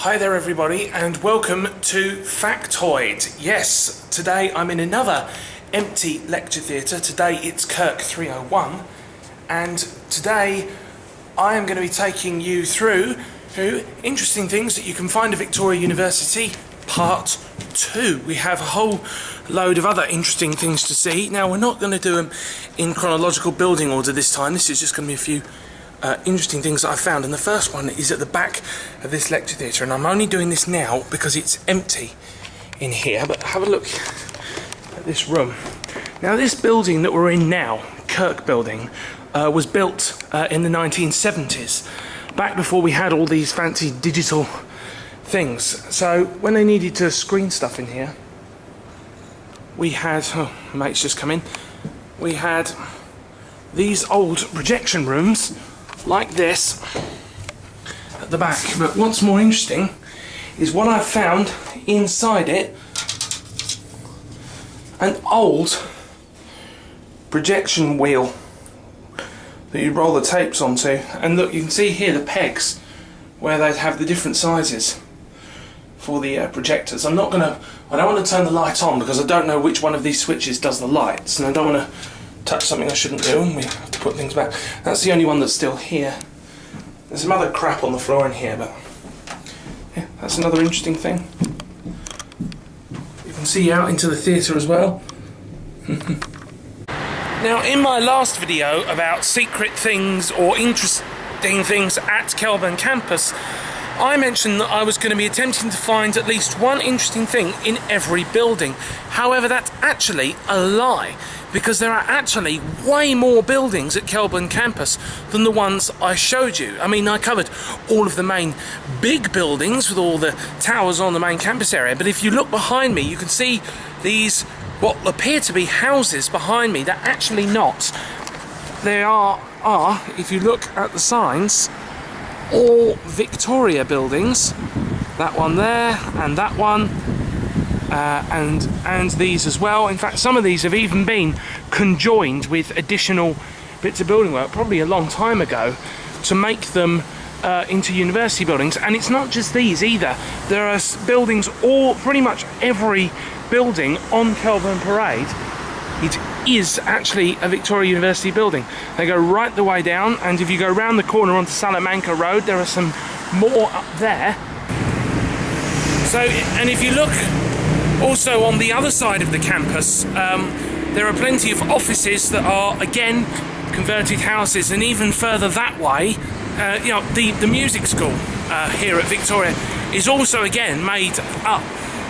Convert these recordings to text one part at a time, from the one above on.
Hi there everybody and welcome to FACTOID. Yes, today I'm in another empty lecture theatre. Today it's Kirk 301 and today I am going to be taking you through interesting things that you can find at Victoria University Part 2. We have a whole load of other interesting things to see. Now we're not going to do them in chronological building order this time. This is just going to be a few interesting things that I found, and the first one is at the back of this lecture theatre, and I'm only doing this now because it's empty in here, but have a look at this room. Now this building that we're in now, Kirk building, was built in the 1970s, back before we had all these fancy digital things. So when they needed to screen stuff in here, we had, mate's just come in, we had these old projection rooms like this at the back. But what's more interesting is what I've found inside it: an old projection wheel that you roll the tapes onto, and look, you can see here the pegs where they have the different sizes for the projectors. I don't want to turn the light on because I don't know which one of these switches does the lights, and I don't want to touch something I shouldn't do, and we have to put things back. That's the only one that's still here. There's some other crap on the floor in here, but yeah, that's another interesting thing. You can see out into the theatre as well. Now, in my last video about secret things or interesting things at Kelburn Campus, I mentioned that I was going to be attempting to find at least one interesting thing in every building. However, that's actually a lie, because there are actually way more buildings at Kelburn Campus than the ones I showed you. I mean, I covered all of the main big buildings with all the towers on the main campus area, but if you look behind me, you can see these, what appear to be houses behind me. They're actually not. They are, if you look at the signs, all Victoria buildings. That one there, and that one, and these as well. In fact, some of these have even been conjoined with additional bits of building work, probably a long time ago, to make them into university buildings. And it's not just these either. There are buildings, pretty much every building on Kelburn Parade, it is actually a Victoria University building. They go right the way down, and if you go round the corner onto Salamanca Road, there are some more up there. So, and if you look also on the other side of the campus, there are plenty of offices that are, again, converted houses, and even further that way, you know, the music school here at Victoria is also, again, made up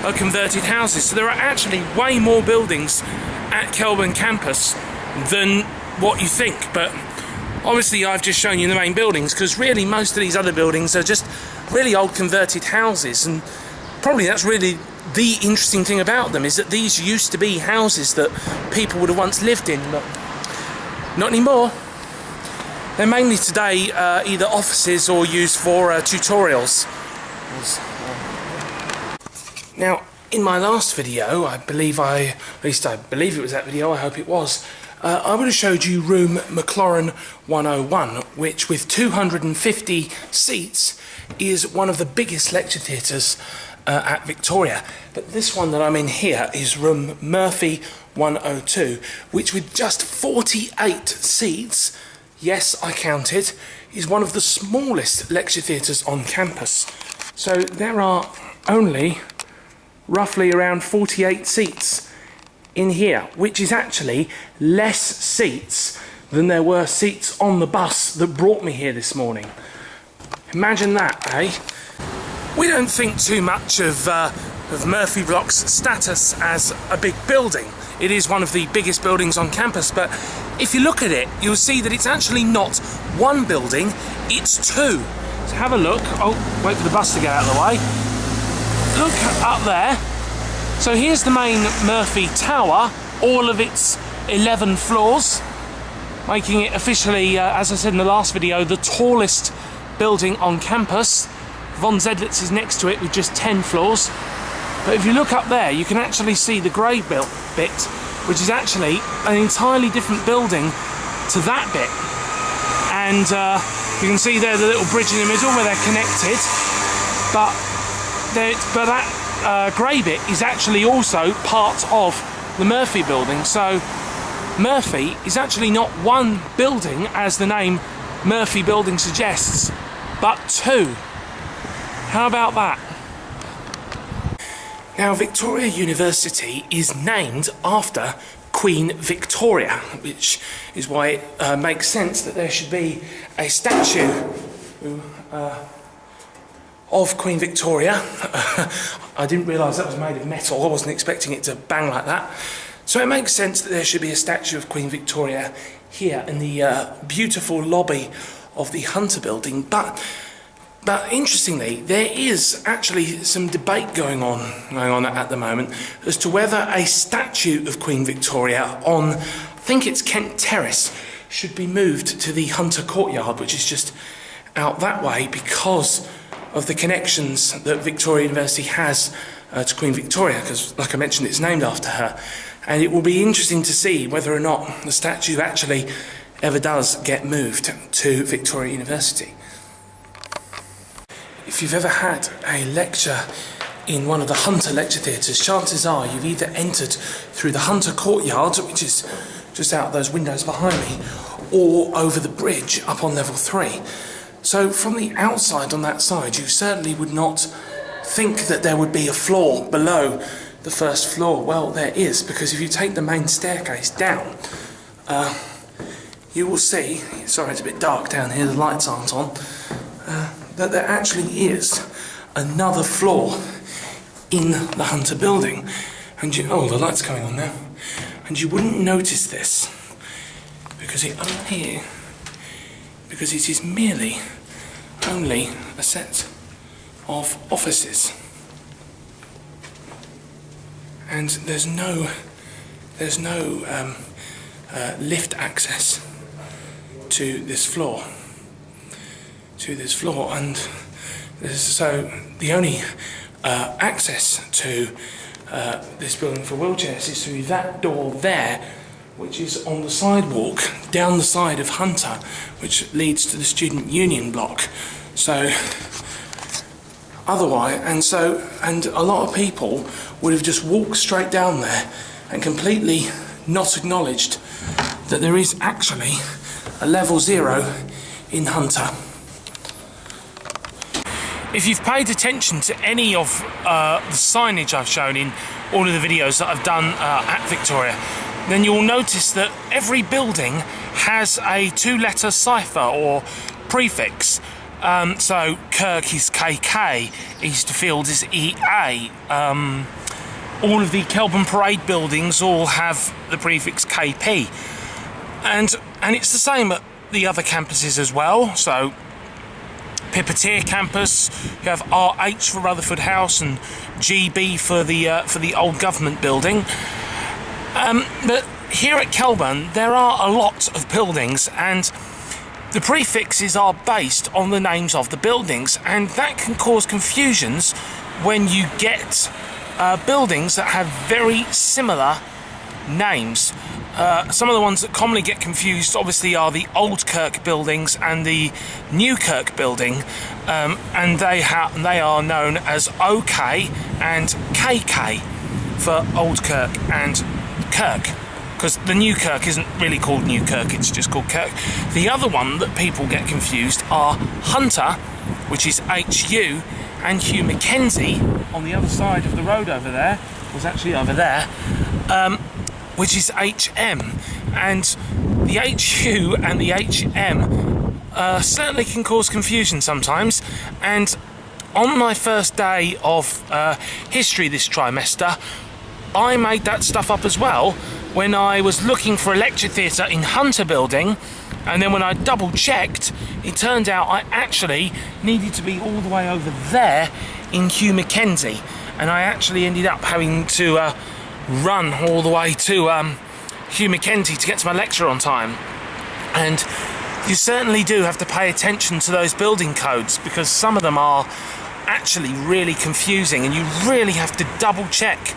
of converted houses. So there are actually way more buildings at Kelburn Campus than what you think, but obviously I've just shown you the main buildings, because really most of these other buildings are just really old converted houses, and probably that's really the interesting thing about them, is that these used to be houses that people would have once lived in, but not anymore. They're mainly today either offices or used for tutorials. Now, in my last video, at least I believe it was that video, I hope it was, I would have showed you room McLaurin 101, which with 250 seats is one of the biggest lecture theatres at Victoria. But this one that I'm in here is room Murphy 102, which with just 48 seats, yes, I counted, is one of the smallest lecture theatres on campus. So there are only roughly around 48 seats in here, which is actually less seats than there were seats on the bus that brought me here this morning. Imagine that, eh? We don't think too much of Murphy Block's status as a big building. It is one of the biggest buildings on campus, but if you look at it, you'll see that it's actually not one building, it's two. So have a look. Oh, wait for the bus to get out of the way. Look up there. So here's the main Murphy Tower, all of its 11 floors, making it officially, as I said in the last video, the tallest building on campus. Von Zedlitz is next to it with just 10 floors. But if you look up there, you can actually see the grey bit, which is actually an entirely different building to that bit. And you can see there the little bridge in the middle where they're connected. But but that grey bit is actually also part of the Murphy building. So Murphy is actually not one building, as the name Murphy building suggests, but two. How about that? Now, Victoria University is named after Queen Victoria, which is why it makes sense that there should be a statue of Queen Victoria. I didn't realise that was made of metal. I wasn't expecting it to bang like that. So it makes sense that there should be a statue of Queen Victoria here in the beautiful lobby of the Hunter building. But interestingly, there is actually some debate going on at the moment as to whether a statue of Queen Victoria on, I think it's Kent Terrace, should be moved to the Hunter Courtyard, which is just out that way, because of the connections that Victoria University has to Queen Victoria, because, like I mentioned, it's named after her. And it will be interesting to see whether or not the statue actually ever does get moved to Victoria University. If you've ever had a lecture in one of the Hunter lecture theatres, chances are you've either entered through the Hunter Courtyard, which is just out those windows behind me, or over the bridge up on level 3. So from the outside on that side, you certainly would not think that there would be a floor below the first floor. Well, there is, because if you take the main staircase down, you will see, sorry it's a bit dark down here, the lights aren't on, that there actually is another floor in the Hunter building. And oh, the light's coming on now. And you wouldn't notice this because it is merely only a set of offices. And there's no lift access to this floor. And so the only access to this building for wheelchairs is through that door there, which is on the sidewalk down the side of Hunter, which leads to the student union block. So otherwise, and a lot of people would have just walked straight down there and completely not acknowledged that there is actually a level 0 in Hunter. If you've paid attention to any of the signage I've shown in all of the videos that I've done at Victoria, then you'll notice that every building has a 2-letter cipher or prefix. So Kirk is KK, Easterfield is EA. All of the Kelburn Parade buildings all have the prefix KP. And it's the same at the other campuses as well. So Pipitier campus, you have RH for Rutherford House and GB for the old government building. But here at Kelburn there are a lot of buildings, and the prefixes are based on the names of the buildings, and that can cause confusions when you get buildings that have very similar names. Some of the ones that commonly get confused obviously are the Old Kirk buildings and the New Kirk building, and they are known as OK and KK for Old Kirk and Kirk, because the New Kirk isn't really called New Kirk, it's just called Kirk. The other one that people get confused are Hunter, which is HU, and Hugh Mackenzie on the other side of the road over there, was actually over there, which is HM. And the HU and the HM certainly can cause confusion sometimes. And on my first day of history this trimester, I made that stuff up as well when I was looking for a lecture theatre in Hunter building, and then when I double checked, it turned out I actually needed to be all the way over there in Hugh Mackenzie, and I actually ended up having to run all the way to Hugh Mackenzie to get to my lecture on time. And you certainly do have to pay attention to those building codes, because some of them are actually really confusing, and you really have to double check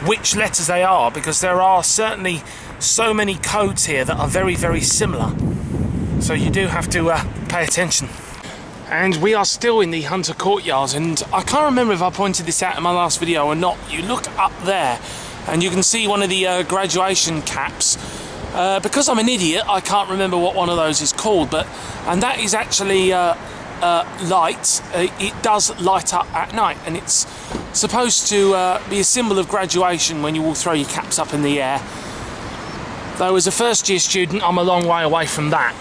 which letters they are, because there are certainly so many codes here that are very, very similar. So you do have to pay attention. And we are still in the Hunter Courtyard, and I can't remember if I pointed this out in my last video or not. You look up there and you can see one of the graduation caps. Because I'm an idiot, I can't remember what one of those is called, and that is actually light. It does light up at night, and it's supposed to be a symbol of graduation when you all throw your caps up in the air. Though as a first year student, I'm a long way away from that.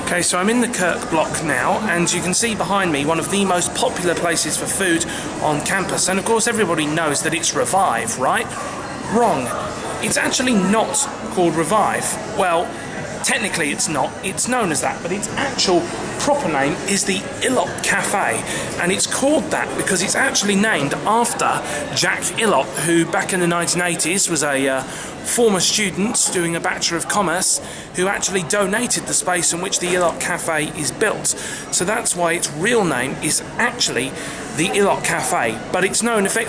Okay, so I'm in the Kirk block now, and you can see behind me one of the most popular places for food on campus. And of course everybody knows that it's Revive, right? Wrong. It's actually not called Revive. Well, technically it's not. It's known as that, but its actual proper name is the Illott Cafe, and it's called that because it's actually named after Jack Illott, who back in the 1980s was a former student doing a Bachelor of Commerce who actually donated the space in which the Illott Cafe is built. So that's why its real name is actually the Illott Cafe, but it's known it's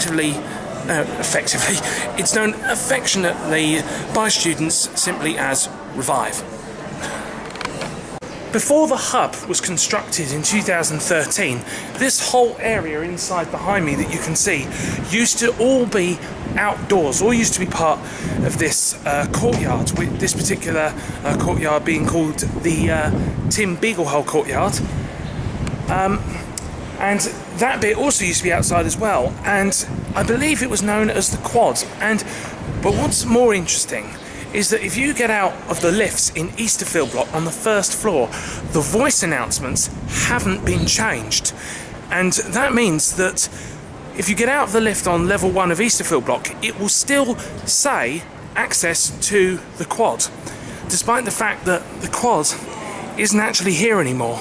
known affectionately by students simply as Revive. Before the hub was constructed in 2013, this whole area inside behind me that you can see used to all be outdoors, all used to be part of this courtyard, with this particular courtyard being called the Tim Beaglehole Courtyard. And that bit also used to be outside as well, and I believe it was known as the Quad. But what's more interesting is that if you get out of the lifts in Easterfield Block on the first floor, the voice announcements haven't been changed. And that means that if you get out of the lift on level 1 of Easterfield Block, it will still say access to the Quad, despite the fact that the Quad isn't actually here anymore.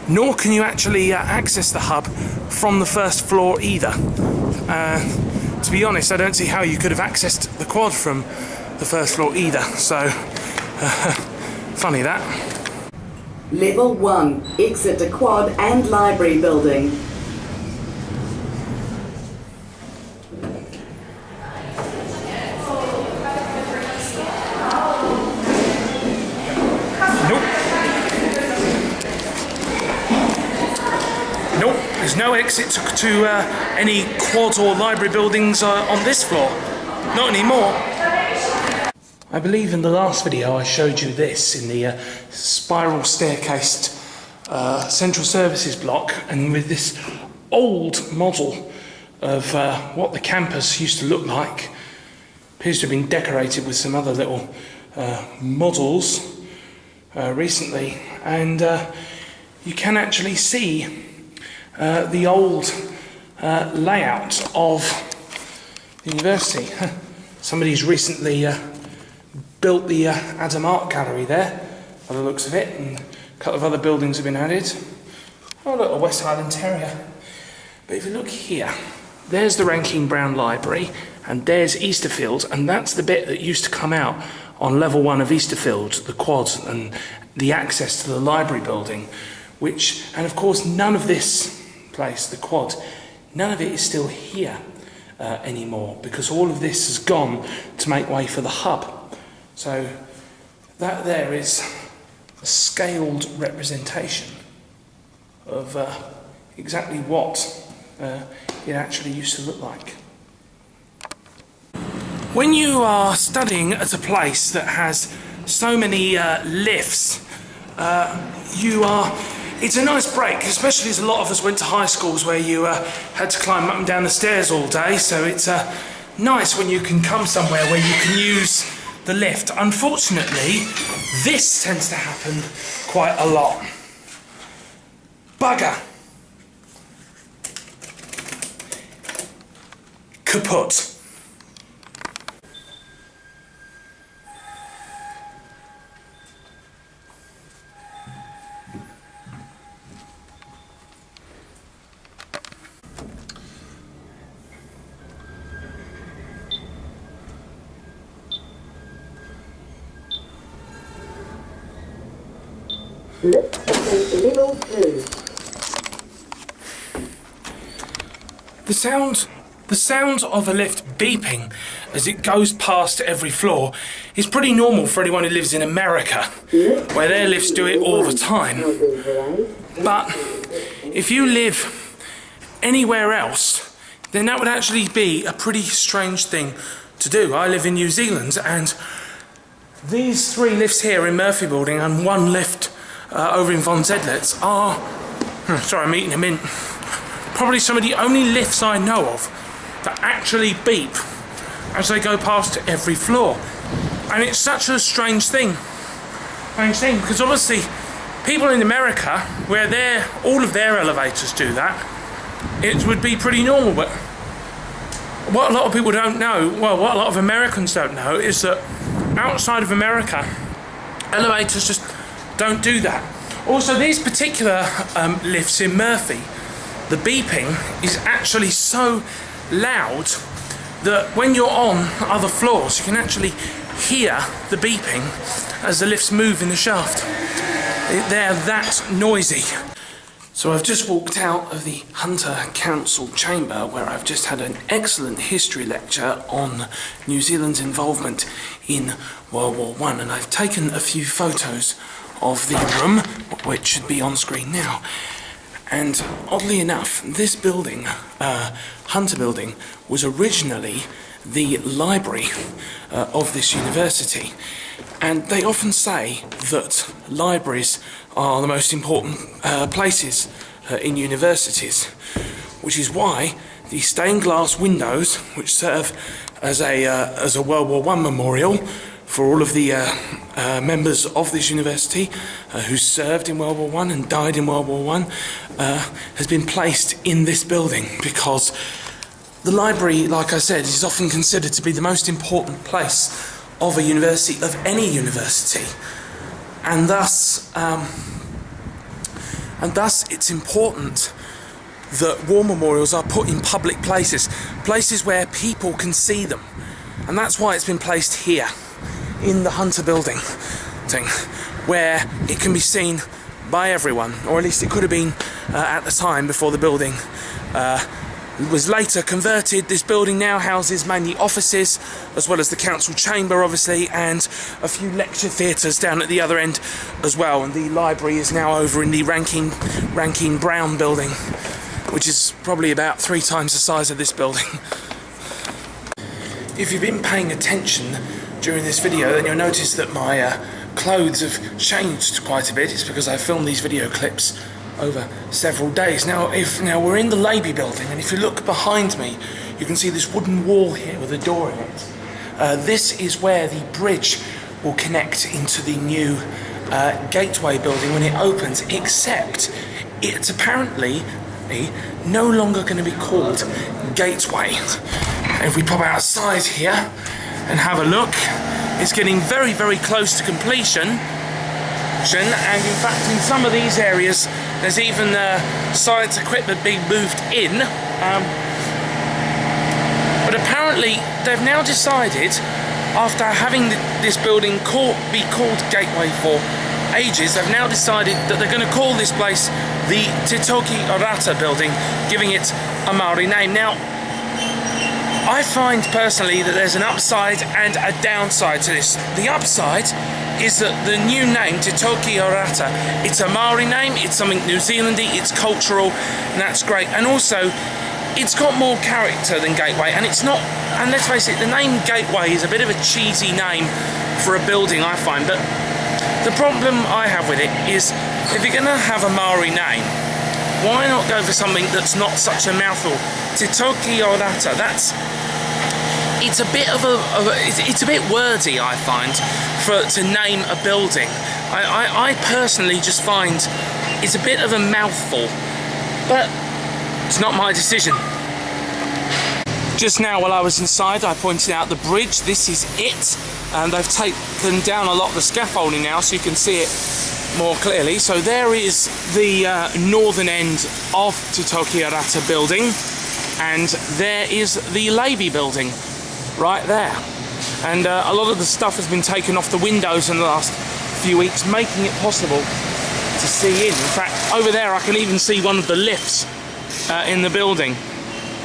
Nor can you actually access the hub from the first floor either. To be honest, I don't see how you could have accessed the Quad from the first floor either, so funny that. Level 1, exit the Quad and Library Building. Nope, there's no exit to any Quad or Library buildings on this floor. Not anymore. I believe in the last video I showed you this in the spiral staircased central services block, and with this old model of what the campus used to look like. Appears to have been decorated with some other little models recently, and you can actually see the old layout of the university. Somebody's recently built the Adam Art Gallery there, by the looks of it, and a couple of other buildings have been added. Oh look, a West Highland Terrier. But if you look here, there's the Rankin Brown Library, and there's Easterfield, and that's the bit that used to come out on level 1 of Easterfield, the Quad, and the access to the library building, and of course none of this place, the Quad, none of it is still here anymore, because all of this has gone to make way for the hub. So that there is a scaled representation of exactly what it actually used to look like. When you are studying at a place that has so many lifts, it's a nice break, especially as a lot of us went to high schools where you had to climb up and down the stairs all day, so it's nice when you can come somewhere where you can use the lift. Unfortunately, this tends to happen quite a lot. Bugger. Kaput. The sound The sound of a lift beeping as it goes past every floor is pretty normal for anyone who lives in America, where their lifts do it all the time. But if you live anywhere else, then that would actually be a pretty strange thing to do. I live in New Zealand, and these 3 lifts here in Murphy Building and 1 lift over in Von Zedlitz are, sorry, I'm eating a mint, probably some of the only lifts I know of that actually beep as they go past every floor. And it's such a strange thing because obviously people in America, where all of their elevators do that, it would be pretty normal. But what a lot of people don't know, well, what a lot of Americans don't know, is that outside of America, elevators just don't do that. Also, these particular lifts in Murphy, the beeping is actually so loud that when you're on other floors, you can actually hear the beeping as the lifts move in the shaft. They're that noisy. So I've just walked out of the Hunter Council chamber, where I've just had an excellent history lecture on New Zealand's involvement in World War I, and I've taken a few photos of the room, which should be on screen now. And oddly enough, this building, Hunter Building, was originally the library of this university. And they often say that libraries are the most important places in universities, which is why the stained glass windows, which serve as a World War I memorial for all of the members of this university who served in World War I and died in World War I, has been placed in this building, because the library, like I said, is often considered to be the most important place of a university, of any university, and thus it's important that war memorials are put in public places where people can see them, and that's why it's been placed here in the Hunter Building thing, where it can be seen by everyone, or at least it could have been at the time before the building was later converted. This building now houses mainly offices, as well as the council chamber, obviously, and a few lecture theatres down at the other end as well. And the library is now over in the Rankine Brown building, which is probably about 3 times the size of this building. If you've been paying attention during this video, then you'll notice that my clothes have changed quite a bit. It's because I filmed these video clips over several days. Now we're in the Labour building, and if you look behind me, you can see this wooden wall here with a door in it. This is where the bridge will connect into the new Gateway building when it opens, except it's apparently no longer going to be called Gateway. If we pop outside here and have a look, it's getting very, very close to completion. And in fact, in some of these areas, there's even science equipment being moved in. But apparently, they've now decided, after having this building be called Gateway for ages, they've now decided that they're going to call this place the Te Toki Orata building, giving it a Maori name. Now, I find personally that there's an upside and a downside to this. The upside is that the new name, Te Toki Orata, it's a Maori name, it's something New Zealandy, it's cultural, and that's great. And also, it's got more character than Gateway, and it's not, and let's face it, the name Gateway is a bit of a cheesy name for a building, I find. But the problem I have with it is, if you're going to have a Maori name, why not go for something that's not such a mouthful? Te Toki Orata, it's a bit of it's a bit wordy, I find, to name a building. I personally just find it's a bit of a mouthful, but it's not my decision. Just now, while I was inside, I pointed out the bridge. This is it, and they've taken down a lot of the scaffolding now, so you can see it more clearly. So there is the northern end of Te Toki Orata building, and there is the Labour building right there. And a lot of the stuff has been taken off the windows in the last few weeks, making it possible to see in. In fact, over there I can even see one of the lifts in the building.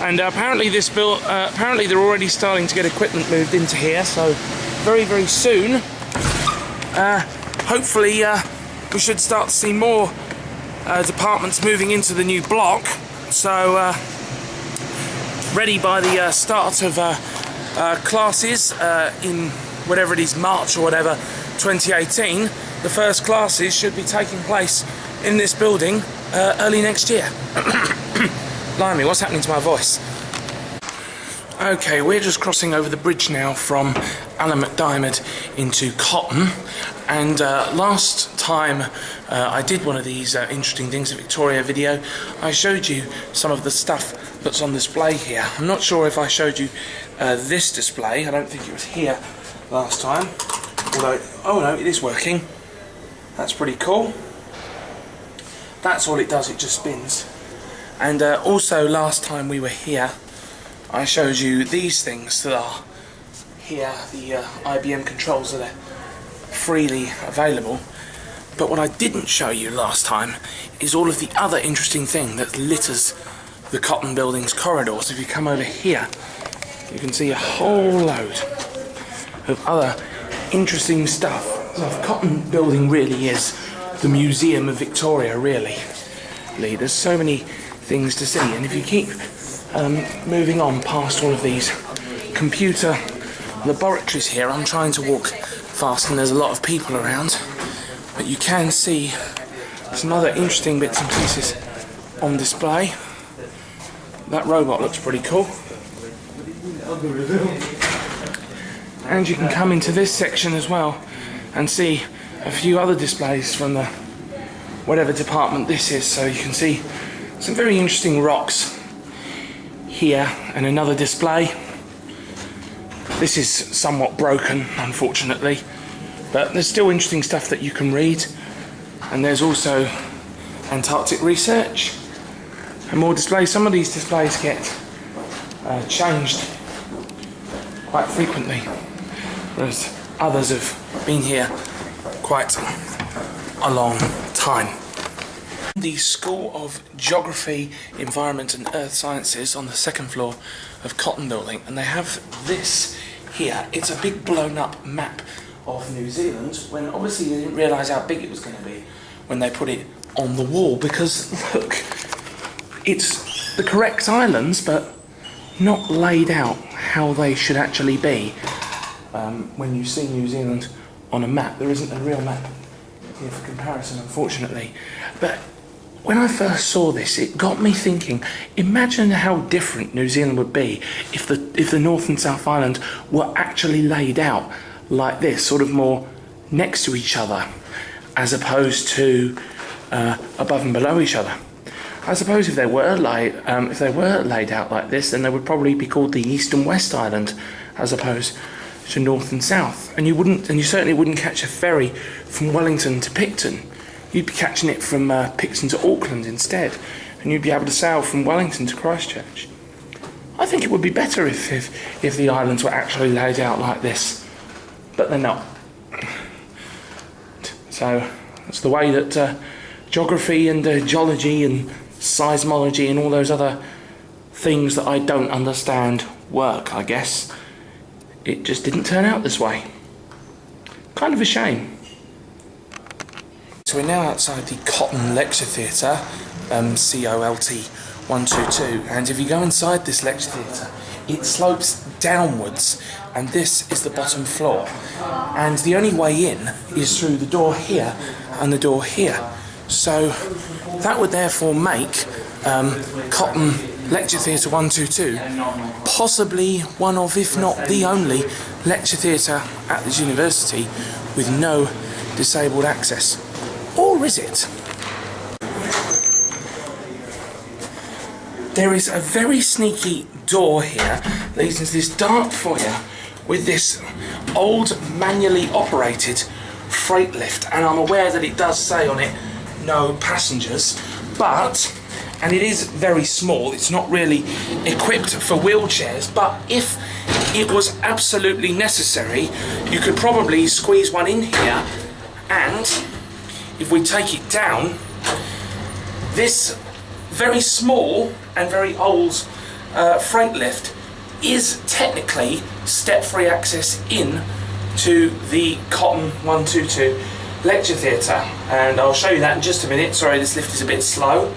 And apparently apparently they're already starting to get equipment moved into here, so very, very soon, hopefully we should start to see more departments moving into the new block. So ready by the start of classes in whatever it is, March or whatever, 2018, the first classes should be taking place in this building early next year. Blimey, what's happening to my voice? Okay, we're just crossing over the bridge now from Alan MacDiarmid into Cotton, and last time I did one of these interesting things, a Victoria video, I showed you some of the stuff that's on display here. I'm not sure if I showed you this display. I don't think it was here last time, although, oh no, it is working. That's pretty cool. That's all it does, it just spins. And also last time we were here, I showed you these things that are here, the IBM controls that are freely available. But what I didn't show you last time is all of the other interesting thing that litters the Cotton Building's corridors. If you come over here, you can see a whole load of other interesting stuff. So the Cotton Building really is the Museum of Victoria, really. There's so many things to see, and if you keep moving on past all of these computer laboratories here, I'm trying to walk fast and there's a lot of people around, but you can see some other interesting bits and pieces on display. That robot looks pretty cool. And you can come into this section as well and see a few other displays from the whatever department this is. So you can see some very interesting rocks here and another display. This is somewhat broken, unfortunately, but there's still interesting stuff that you can read. And there's also Antarctic research and more displays. Some of these displays get changed quite frequently, whereas others have been here quite a long time. The School of Geography, Environment and Earth Sciences on the second floor of Cotton Building, and they have this here. It's a big blown up map of New Zealand, when obviously they didn't realise how big it was going to be when they put it on the wall, because look, it's the correct islands but not laid out how they should actually be. When you see New Zealand on a map, there isn't a real map here for comparison, unfortunately. But when I first saw this, it got me thinking, imagine how different New Zealand would be if the North and South Island were actually laid out like this, sort of more next to each other, as opposed to above and below each other. I suppose if they were laid out like this, then they would probably be called the East and West Island, as opposed to North and South. And you certainly wouldn't catch a ferry from Wellington to Picton. You'd be catching it from Picton to Auckland instead, and you'd be able to sail from Wellington to Christchurch. I think it would be better if the islands were actually laid out like this, but they're not. So that's the way that geography and geology and seismology and all those other things that I don't understand work, I guess. It just didn't turn out this way. Kind of a shame. So we're now outside the Cotton Lecture Theatre, COLT 122, and if you go inside this lecture theatre, it slopes downwards, and this is the bottom floor. And the only way in is through the door here and the door here. So that would therefore make Cotton Lecture Theatre 122 possibly one of, if not the only, lecture theatre at this university with no disabled access. Or is it? There is a very sneaky door here that leads into this dark foyer with this old manually operated freight lift, and I'm aware that it does say on it no passengers, but, and it is very small, it's not really equipped for wheelchairs, but if it was absolutely necessary, you could probably squeeze one in here, and if we take it down, this very small and very old freight lift is technically step-free access in to the Cotton 122 lecture theatre, and I'll show you that in just a minute. Sorry, this lift is a bit slow.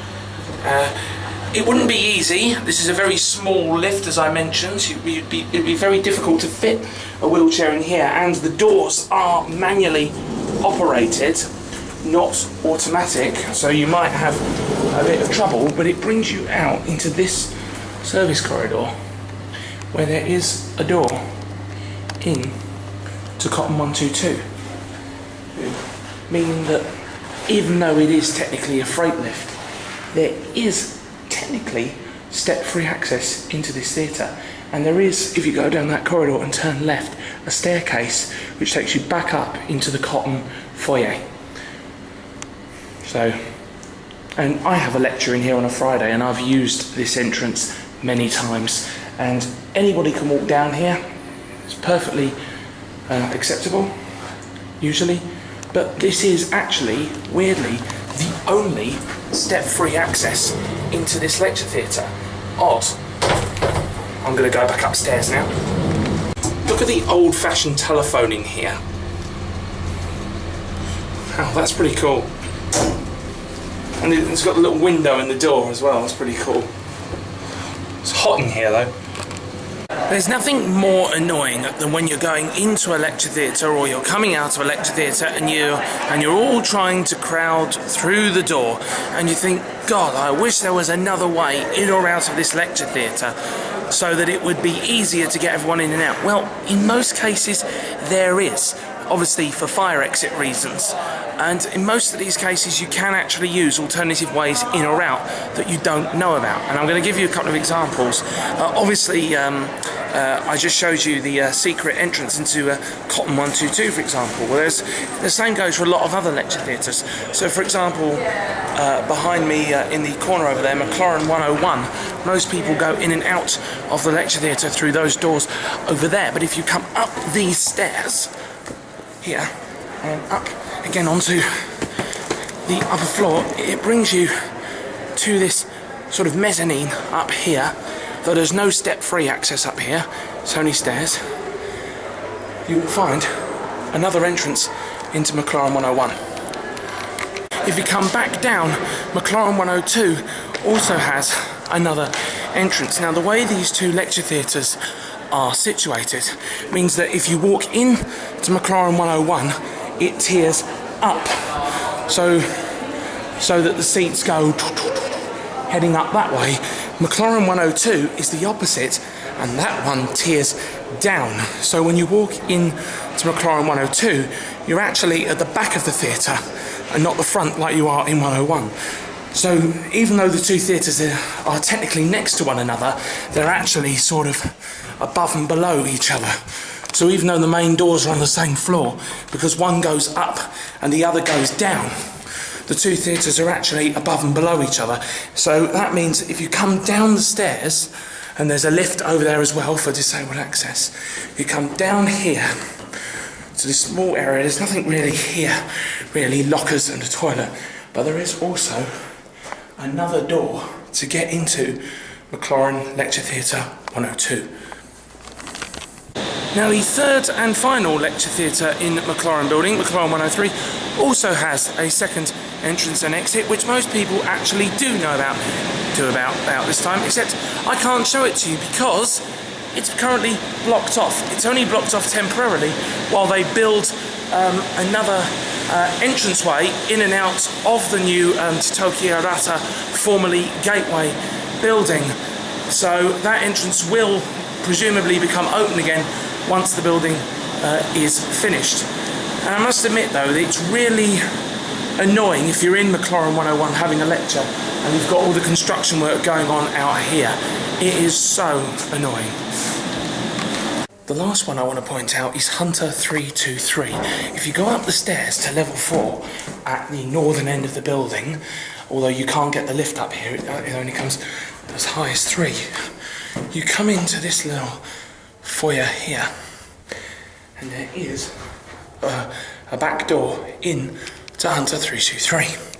It wouldn't be easy. This is a very small lift, as I mentioned. It'd be very difficult to fit a wheelchair in here, and the doors are manually operated, not automatic, so you might have a bit of trouble, but it brings you out into this service corridor where there is a door in to Cotton 122, meaning that even though it is technically a freight lift, there is technically step-free access into this theatre, and there is, if you go down that corridor and turn left, a staircase which takes you back up into the Cotton foyer. So, and I have a lecture in here on a Friday, and I've used this entrance many times, and anybody can walk down here. It's perfectly acceptable, usually, but this is actually, weirdly, the only step-free access into this lecture theatre. Odd. I'm going to go back upstairs now. Look at the old-fashioned telephoning here. Oh, that's pretty cool. And it's got a little window in the door as well. That's pretty cool. It's hot in here though. There's nothing more annoying than when you're going into a lecture theatre or you're coming out of a lecture theatre and you're all trying to crowd through the door, and you think, God, I wish there was another way in or out of this lecture theatre so that it would be easier to get everyone in and out. Well, in most cases there is, obviously for fire exit reasons, and in most of these cases you can actually use alternative ways in or out that you don't know about, and I'm going to give you a couple of examples. Obviously I just showed you the secret entrance into Cotton 122, for example. Well, the same goes for a lot of other lecture theatres. So for example, behind me in the corner over there, McLaurin 101, most people go in and out of the lecture theatre through those doors over there, but if you come up these stairs here and up again onto the upper floor, it brings you to this sort of mezzanine up here, though there's no step-free access up here, it's only stairs. You will find another entrance into McLaurin 101. If you come back down, McLaurin 102 also has another entrance. Now, the way these two lecture theatres are situated means that if you walk in to McLaurin 101, it tiers up, so that the seats go heading up that way. McLaurin 102 is the opposite, and that one tiers down. So when you walk in to McLaurin 102, you're actually at the back of the theatre and not the front like you are in 101. So even though the two theatres are technically next to one another, they're actually sort of above and below each other. So even though the main doors are on the same floor, because one goes up and the other goes down, the two theatres are actually above and below each other. So that means if you come down the stairs, and there's a lift over there as well for disabled access, you come down here to this small area. There's nothing really here, really, lockers and a toilet, but there is also another door to get into McLaurin Lecture Theatre 102. Now, the third and final lecture theatre in McLaurin building, McLaurin 103, also has a second entrance and exit, which most people actually do know about this time, except I can't show it to you because it's currently blocked off. It's only blocked off temporarily while they build another entranceway in and out of the new Tokyo-Arata, formerly Gateway building. So that entrance will presumably become open again once the building is finished. And I must admit though that it's really annoying if you're in McLaurin 101 having a lecture and you've got all the construction work going on out here. It is so annoying. The last one I want to point out is Hunter 323. If you go up the stairs to level 4 at the northern end of the building, although you can't get the lift up here, it only comes as high as 3, you come into this little foyer here, and there is a back door in to Hunter 323.